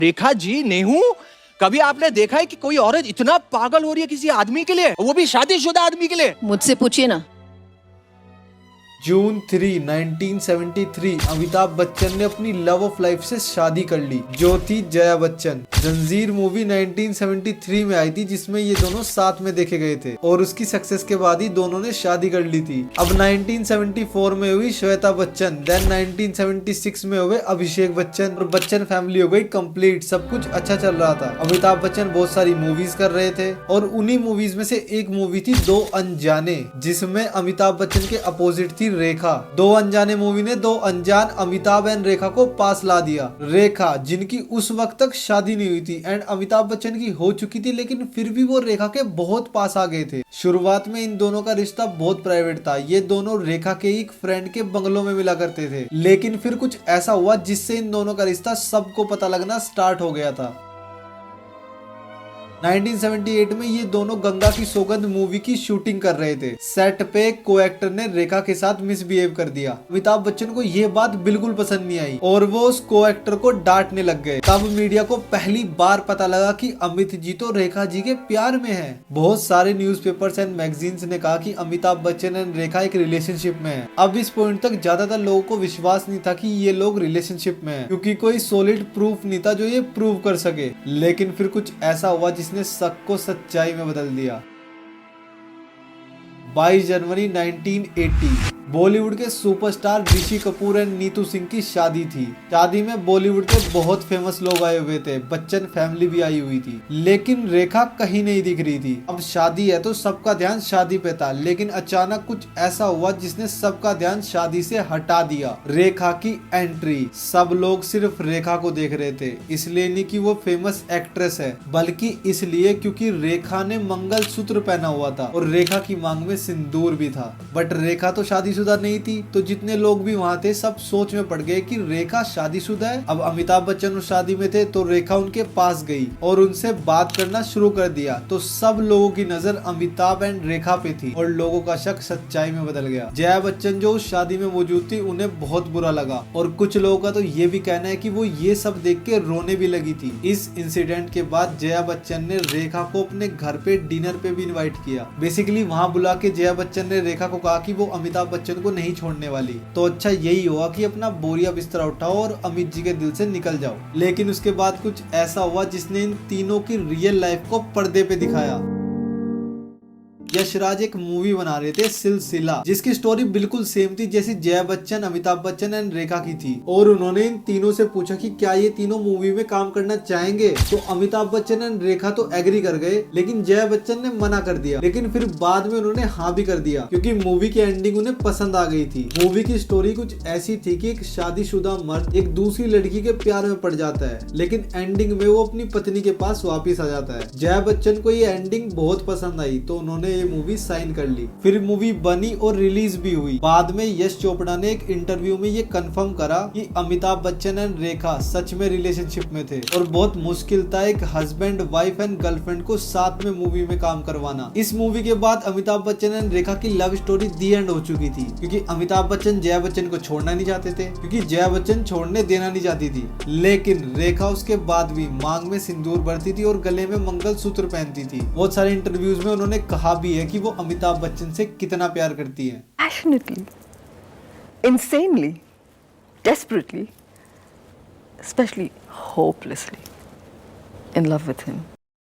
रेखा जी, नेहू, कभी आपने देखा है कि कोई औरत इतना पागल हो रही है किसी आदमी के लिए, वो भी शादीशुदा आदमी के लिए? मुझसे पूछिए ना। जून 3, 1973 अमिताभ बच्चन ने अपनी लव ऑफ लाइफ से शादी कर ली, जो थी जया बच्चन। जंजीर मूवी 1973 में आई थी, जिसमें ये दोनों साथ में देखे गए थे और उसकी सक्सेस के बाद ही दोनों ने शादी कर ली थी। अब 1974 में हुई श्वेता बच्चन, देन 1976 में हुए अभिषेक बच्चन और बच्चन फैमिली हो गई कंप्लीट। सब कुछ अच्छा चल रहा था। अमिताभ बच्चन बहुत सारी मूवीज कर रहे थे और उन्हीं मूवीज में से एक मूवी थी दो अनजाने, जिसमें अमिताभ बच्चन के अपोजिट थी रेखा। दो अनजाने मूवी ने दो अनजान अमिताभ एंड रेखा को पास ला दिया। रेखा, जिनकी उस वक्त तक शादी नहीं हुई थी एंड अमिताभ बच्चन की हो चुकी थी, लेकिन फिर भी वो रेखा के बहुत पास आ गए थे। शुरुआत में इन दोनों का रिश्ता बहुत प्राइवेट था। ये दोनों रेखा के एक फ्रेंड के बंगलों में मिला करते थे, लेकिन फिर कुछ ऐसा हुआ जिससे इन दोनों का रिश्ता सबको पता लगना स्टार्ट हो गया था। 1978 में ये दोनों गंगा की सौगंध मूवी की शूटिंग कर रहे थे। सेट पे को एक्टर ने रेखा के साथ मिसबिहेव कर दिया। अमिताभ बच्चन को ये बात बिल्कुल पसंद नहीं आई और वो उस को एक्टर को डांटने लग गए। तब मीडिया को पहली बार पता लगा कि अमित जी तो रेखा जी के प्यार में हैं। बहुत सारे न्यूज़पेपर्स एंड मैगजीन्स ने कहा कि अमिताभ बच्चन एंड रेखा एक रिलेशनशिप में है। अब इस पॉइंट तक ज्यादातर लोगों को विश्वास नहीं था कि ये लोग रिलेशनशिप में हैं, क्योंकि कोई सॉलिड प्रूफ नहीं था जो ये प्रूव कर सके। लेकिन फिर कुछ ऐसा हुआ जिसने शक को सच्चाई में बदल दिया। 22 जनवरी 1980 बॉलीवुड के सुपरस्टार ऋषि कपूर एंड नीतू सिंह की शादी थी। शादी में बॉलीवुड के बहुत फेमस लोग आए हुए थे, बच्चन फैमिली भी आई हुई थी, लेकिन रेखा कहीं नहीं दिख रही थी। अब शादी है तो सबका ध्यान शादी पे था, लेकिन अचानक कुछ ऐसा हुआ जिसने सबका ध्यान शादी से हटा दिया। रेखा की एंट्री। सब लोग सिर्फ रेखा को देख रहे थे, इसलिए नहीं कि वो फेमस एक्ट्रेस है, बल्कि इसलिए क्योंकि रेखा ने मंगलसूत्र पहना हुआ था और रेखा की मांग में सिंदूर भी था। बट रेखा तो शादीशुदा नहीं थी, तो जितने लोग भी वहाँ थे सब सोच में पड़ गए कि रेखा शादीशुदा है। अब अमिताभ बच्चन उस शादी में थे, तो रेखा उनके पास गई और उनसे बात करना शुरू कर दिया। तो सब लोगों की नजर अमिताभ एंड रेखा पे थी और लोगों का शक सच्चाई में बदल गया। जया बच्चन जो उस शादी में मौजूद थी, उन्हें बहुत बुरा लगा और कुछ लोगों का तो ये भी कहना है कि वो ये सब देख के रोने भी लगी थी। इस इंसिडेंट के बाद जया बच्चन ने रेखा को अपने घर पे डिनर पे भी इनवाइट किया। बेसिकली वहाँ बुला के जया बच्चन ने रेखा को कहा कि वो अमिताभ बच्चन को नहीं छोड़ने वाली। तो अच्छा यही हुआ कि अपना बोरिया बिस्तरा उठाओ और अमित जी के दिल से निकल जाओ। लेकिन उसके बाद कुछ ऐसा हुआ जिसने इन तीनों की रियल लाइफ को पर्दे पे दिखाया। यशराज एक मूवी बना रहे थे सिलसिला, जिसकी स्टोरी बिल्कुल सेम थी जैसी जया बच्चन, अमिताभ बच्चन एंड रेखा की थी। और उन्होंने इन तीनों से पूछा कि क्या ये तीनों मूवी में काम करना चाहेंगे, तो अमिताभ बच्चन एंड रेखा तो एग्री कर गए, लेकिन जया बच्चन ने मना कर दिया। लेकिन फिर बाद में उन्होंने हाँ भी कर दिया, क्योंकि मूवी की एंडिंग उन्हें पसंद आ गई थी। मूवी की स्टोरी कुछ ऐसी थी कि एक शादीशुदा मर्द एक दूसरी लड़की के प्यार में पड़ जाता है, लेकिन एंडिंग में वो अपनी पत्नी के पास वापिस आ जाता है। जया बच्चन को ये एंडिंग बहुत पसंद आई, तो उन्होंने मूवी साइन कर ली। फिर मूवी बनी और रिलीज भी हुई। बाद में यश चोपड़ा ने एक इंटरव्यू में ये कंफर्म करा कि अमिताभ बच्चन एंड रेखा सच में रिलेशनशिप में थे और बहुत मुश्किल था एक हस्बैंड वाइफ एंड गर्लफ्रेंड को साथ में मूवी में काम करवाना। इस मूवी के बाद अमिताभ बच्चन एंड रेखा की लव स्टोरी दी एंड हो चुकी थी, क्योंकि अमिताभ बच्चन जया बच्चन को छोड़ना नहीं चाहते थे, क्योंकि जया बच्चन छोड़ने देना नहीं चाहती थी। लेकिन रेखा उसके बाद भी मांग में सिंदूर भरती थी और गले में मंगलसूत्र पहनती थी। बहुत सारे इंटरव्यूज में उन्होंने कहा भी है कि वो अमिताभ बच्चन से कितना प्यार करती है। Passionately, insanely, desperately, especially hopelessly in love with him.